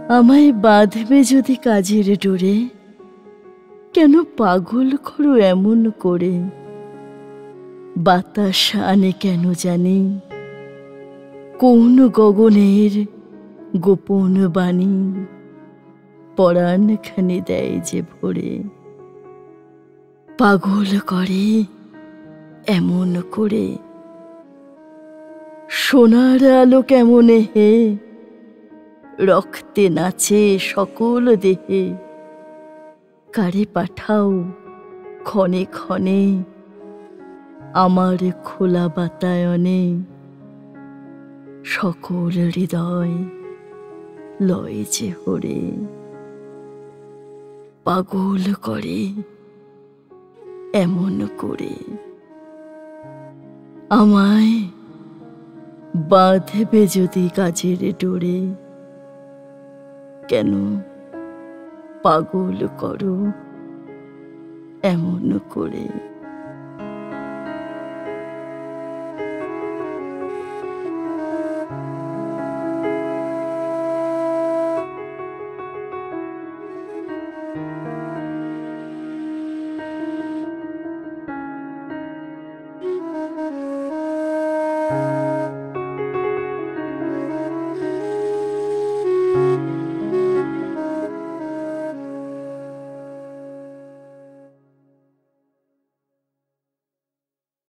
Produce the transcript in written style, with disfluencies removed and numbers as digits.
আমায় বাঁধবে যদি কাজের ডোরে, কেন পাগল করো এমন করে? বাতাস আনে কেন জানি কোন গগনের গোপন বাণী, পরাণখানি দেয় যে ভরে। পাগল করে এমন করে, সোনার আলো কেমনে হে, রক্তে নাচে সকল দেহে। কারে পাঠাও ক্ষণে ক্ষণে আমার খোলা বাতায়নে, সকল হৃদয় লয় যে হরে। পাগল করে এমন করে, আমায় বাঁধবে যদি কাজের ডোরে, কেন পাগল করো এমন করে।